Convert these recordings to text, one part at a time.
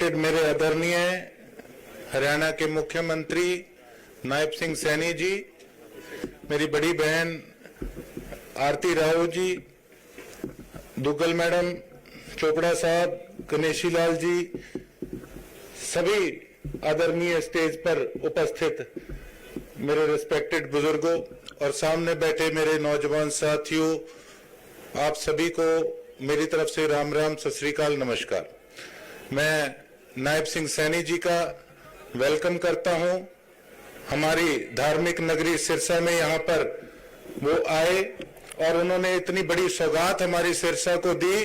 Respected मेरे आदरणीय हरियाणा के मुख्यमंत्री नायब सिंह सैनी जी, मेरी बड़ी बहन आरती राव जी, दुग्गल मैडम, चोपड़ा साहब, गणेशी लाल जी, सभी आदरणीय स्टेज पर उपस्थित मेरे रिस्पेक्टेड बुजुर्गों और सामने बैठे मेरे नौजवान साथियों, आप सभी को मेरी तरफ से राम राम, सत श्री अकाल, नमस्कार। मैं नायब सिंह सैनी जी का वेलकम करता हूं। हमारी धार्मिक नगरी सिरसा में यहाँ पर वो आए और उन्होंने इतनी बड़ी सौगात हमारी सिरसा को दी।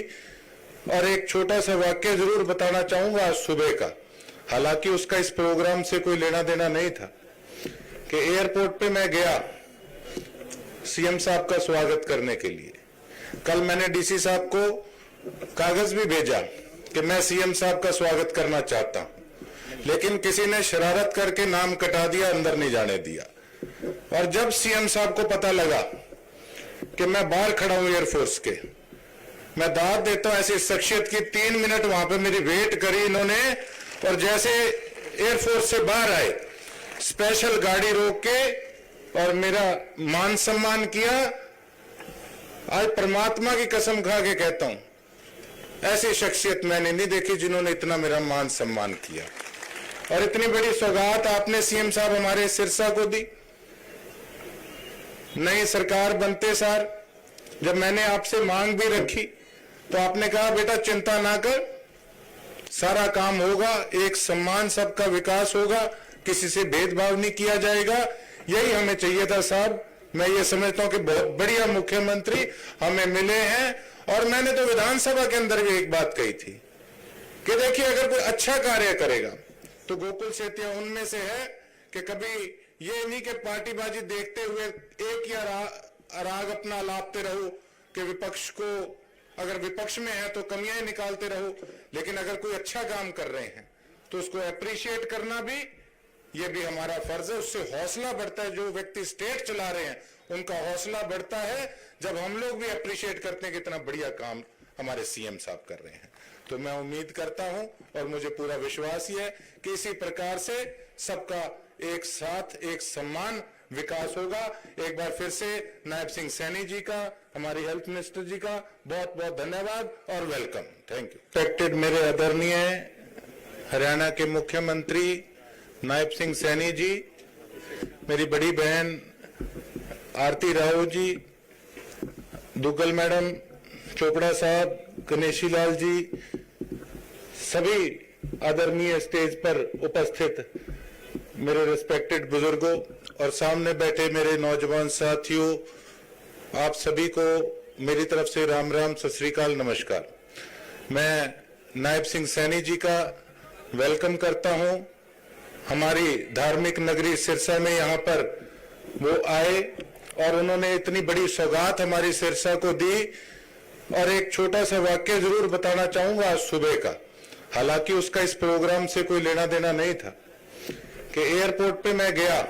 और एक छोटा सा वाक्य जरूर बताना चाहूंगा आज सुबह का, हालांकि उसका इस प्रोग्राम से कोई लेना देना नहीं था, कि एयरपोर्ट पे मैं गया सीएम साहब का स्वागत करने के लिए। कल मैंने डीसी साहब को कागज भी भेजा कि मैं सीएम साहब का स्वागत करना चाहता हूं, लेकिन किसी ने शरारत करके नाम कटा दिया, अंदर नहीं जाने दिया। और जब सीएम साहब को पता लगा कि मैं बाहर खड़ा हूं एयरफोर्स के, मैं दाद देता हूं ऐसी शख्सियत की, 3 मिनट वहां पे मेरी वेट करी इन्होंने, और जैसे एयरफोर्स से बाहर आए स्पेशल गाड़ी रोक के और मेरा मान सम्मान किया। आज परमात्मा की कसम खा के कहता हूं, ऐसी शख्सियत मैंने नहीं देखी जिन्होंने इतना मेरा मान सम्मान किया। और इतनी बड़ी सौगात आपने सीएम साहब हमारे सिरसा को दी। नई सरकार बनते सार जब मैंने आपसे मांग भी रखी तो आपने कहा बेटा चिंता ना कर, सारा काम होगा, एक सम्मान, सबका विकास होगा, किसी से भेदभाव नहीं किया जाएगा। यही हमें चाहिए था साहब। मैं ये समझता हूं कि बहुत बढ़िया मुख्यमंत्री हमें मिले हैं। और मैंने तो विधानसभा के अंदर भी एक बात कही थी कि देखिए, अगर कोई अच्छा कार्य करेगा तो गोकुल सेतिया उनमें से है कि कभी ये नहीं कि पार्टीबाजी देखते हुए एक ही राग अपना लापते रहो कि विपक्ष को, अगर विपक्ष में है तो कमियां निकालते रहो, लेकिन अगर कोई अच्छा काम कर रहे हैं तो उसको अप्रिशिएट करना भी, ये भी हमारा फर्ज है। उससे हौसला बढ़ता है। जो व्यक्ति स्टेट चला रहे हैं उनका हौसला बढ़ता है जब हम लोग भी अप्रिशिएट करते हैं कि इतना बढ़िया काम हमारे सीएम साहब कर रहे हैं। तो मैं उम्मीद करता हूं और मुझे पूरा विश्वास ही है कि इसी प्रकार से सबका एक साथ, एक सम्मान, विकास होगा। एक बार फिर से नायब सिंह सैनी जी का, हमारी हेल्थ मिनिस्टर जी का बहुत बहुत धन्यवाद और वेलकम। Thank you. रिस्पेक्टेड मेरे आदरणीय हरियाणा के मुख्यमंत्री नायब सिंह सैनी जी, मेरी बड़ी बहन आरती राव जी, दुग्गल मैडम, चोपड़ा साहब, गणेशी लाल जी, सभी आदरणीय स्टेज पर उपस्थित मेरे रिस्पेक्टेड बुजुर्गों और सामने बैठे मेरे नौजवान साथियों, आप सभी को मेरी तरफ से राम राम, सत श्री अकाल, नमस्कार। मैं नायब सिंह सैनी जी का वेलकम करता हूं। हमारी धार्मिक नगरी सिरसा में यहाँ पर वो आए और उन्होंने इतनी बड़ी सौगात हमारी सिरसा को दी। और एक छोटा सा वाक्य जरूर बताना चाहूंगा आज सुबह का, हालांकि उसका इस प्रोग्राम से कोई लेना देना नहीं था, कि एयरपोर्ट पे मैं गया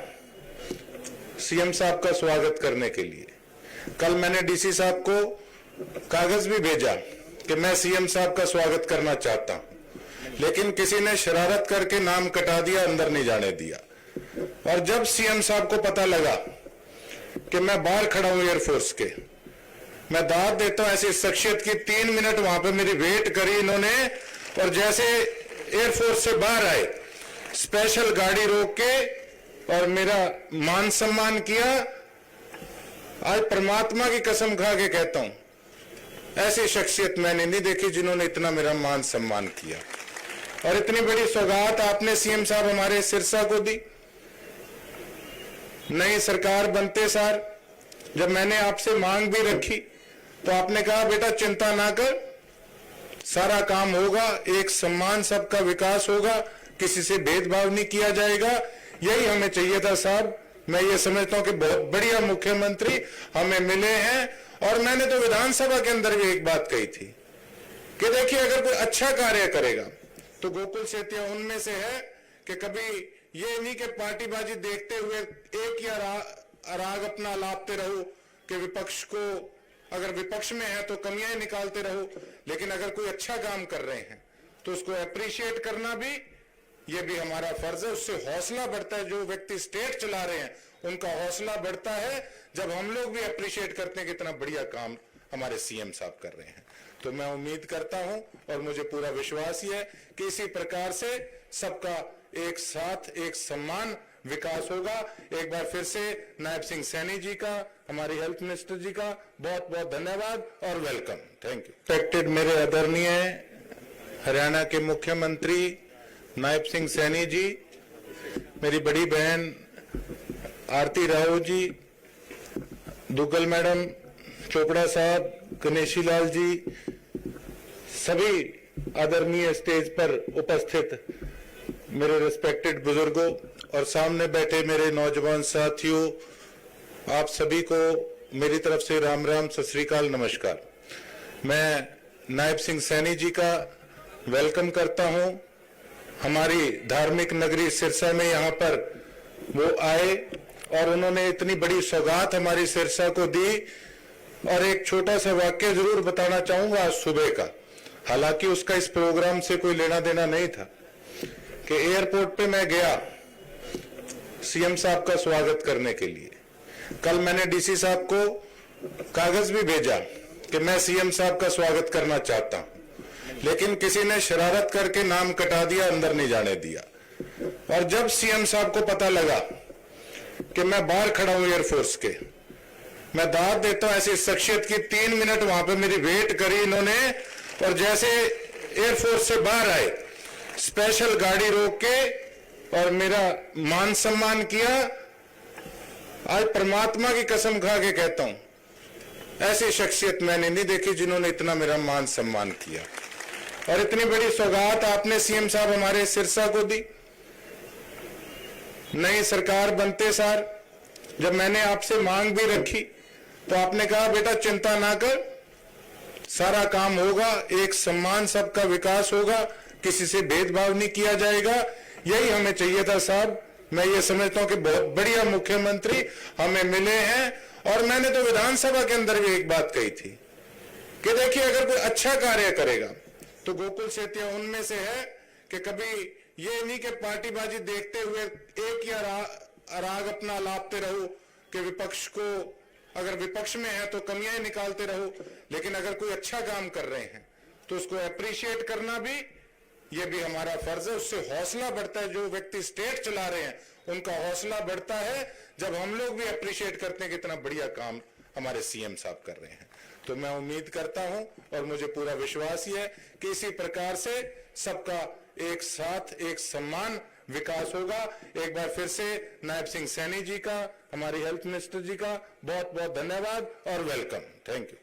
सीएम साहब का स्वागत करने के लिए। कल मैंने डीसी साहब को कागज भी भेजा कि मैं सीएम साहब का स्वागत करना चाहता हूं, लेकिन किसी ने शरारत करके नाम कटा दिया, अंदर नहीं जाने दिया। और जब सीएम साहब को पता लगा कि मैं बाहर खड़ा हूं एयरफोर्स के, मैं दाद देता हूं ऐसी शख्सियत की, 3 मिनट वहां पे मेरी वेट करी इन्होंने, और जैसे एयरफोर्स से बाहर आए स्पेशल गाड़ी रोक के और मेरा मान सम्मान किया। आज परमात्मा की कसम खा के कहता हूं, ऐसी शख्सियत मैंने नहीं देखी जिन्होंने इतना मेरा मान सम्मान किया। और इतनी बड़ी सौगात आपने सीएम साहब हमारे सिरसा को दी। नई सरकार बनते सार जब मैंने आपसे मांग भी रखी तो आपने कहा बेटा चिंता ना कर, सारा काम होगा, एक सम्मान, सबका विकास होगा, किसी से भेदभाव नहीं किया जाएगा। यही हमें चाहिए था साहब। मैं ये समझता हूं कि बहुत बढ़िया मुख्यमंत्री हमें मिले हैं। और मैंने तो विधानसभा के अंदर भी एक बात कही थी कि देखिए, अगर कोई अच्छा कार्य करेगा तो गोकुल सेतिया उनमें से है कि कभी ये नहीं कि पार्टीबाजी देखते हुए एक ही राग अपना लापते रहो कि विपक्ष को, अगर विपक्ष में है तो कमियां निकालते रहो, लेकिन अगर कोई अच्छा काम कर रहे हैं तो तो उसको अप्रिशिएट करना भी, ये भी हमारा फर्ज है। उससे हौसला बढ़ता है। जो व्यक्ति स्टेट चला रहे हैं उनका हौसला बढ़ता है जब हम लोग भी अप्रिशिएट करते हैं कि इतना बढ़िया काम हमारे सीएम साहब कर रहे हैं। तो मैं उम्मीद करता हूं और मुझे पूरा विश्वास ही है कि इसी प्रकार से सबका एक साथ एक सम्मान विकास होगा। एक बार फिर से नायब सिंह सैनी जी का, हमारी हेल्थ मिनिस्टर जी का बहुत बहुत धन्यवाद और वेलकम। Thank you. रिस्पेक्टेड मेरे आदरणीय हरियाणा के मुख्यमंत्री नायब सिंह सैनी जी, मेरी बड़ी बहन आरती राव जी, दुग्गल मैडम, चोपड़ा साहब, गणेशी लाल जी, सभी आदरणीय स्टेज पर उपस्थित मेरे रिस्पेक्टेड बुजुर्गों और सामने बैठे मेरे नौजवान साथियों, आप सभी को मेरी तरफ से राम राम, सत श्री अकाल, नमस्कार। मैं नायब सिंह सैनी जी का वेलकम करता हूं। हमारी धार्मिक नगरी सिरसा में यहाँ पर वो आए और उन्होंने इतनी बड़ी सौगात हमारी सिरसा को दी। और एक छोटा सा वाक्य जरूर बताना चाहूंगा आज सुबह का, हालांकि उसका इस प्रोग्राम से कोई लेना देना नहीं था, कि एयरपोर्ट पे मैं गया सीएम साहब का स्वागत करने के लिए। कल मैंने डीसी साहब को कागज भी भेजा कि मैं सीएम साहब का स्वागत करना चाहता हूं, लेकिन किसी ने शरारत करके नाम कटा दिया, अंदर नहीं जाने दिया। और जब सीएम साहब को पता लगा कि मैं बाहर खड़ा हूं एयरफोर्स के, मैं दाद देता हूं ऐसी शख्सियत की, 3 मिनट वहां पे मेरी वेट करी इन्होंने, और जैसे एयरफोर्स से बाहर आए स्पेशल गाड़ी रोक के और मेरा मान सम्मान किया। आज परमात्मा की कसम खा के कहता हूं, ऐसी शख्सियत मैंने नहीं देखी जिन्होंने इतना मेरा मान सम्मान किया। और इतनी बड़ी सौगात आपने सीएम साहब हमारे सिरसा को दी। नई सरकार बनते सार जब मैंने आपसे मांग भी रखी तो आपने कहा बेटा चिंता ना कर, सारा काम होगा, एक सम्मान, सबका विकास होगा, किसी से भेदभाव नहीं किया जाएगा। यही हमें चाहिए था साहब। मैं ये समझता हूं कि बहुत बढ़िया मुख्यमंत्री हमें मिले हैं। और मैंने तो विधानसभा के अंदर भी एक बात कही थी कि देखिए अगर कोई अच्छा कार्य करेगा तो गोकुल सेतिया उनमें से है कि कभी ये नहीं कि पार्टीबाजी देखते हुए एक या राग अपना लापते रहो कि विपक्ष को, अगर विपक्ष में है तो कमियां ही निकालते रहो, लेकिन अगर कोई अच्छा काम कर रहे हैं तो उसको अप्रिशिएट करना भी, ये भी हमारा फर्ज है। उससे हौसला बढ़ता है। जो व्यक्ति स्टेट चला रहे हैं उनका हौसला बढ़ता है जब हम लोग भी अप्रिशिएट करते हैं कि इतना बढ़िया काम हमारे सीएम साहब कर रहे हैं। तो मैं उम्मीद करता हूं और मुझे पूरा विश्वास ही है कि इसी प्रकार से सबका एक साथ एक सम्मान विकास होगा। एक बार फिर से नायब सिंह सैनी जी का, हमारी हेल्थ मिनिस्टर जी का बहुत बहुत धन्यवाद और वेलकम। Thank you.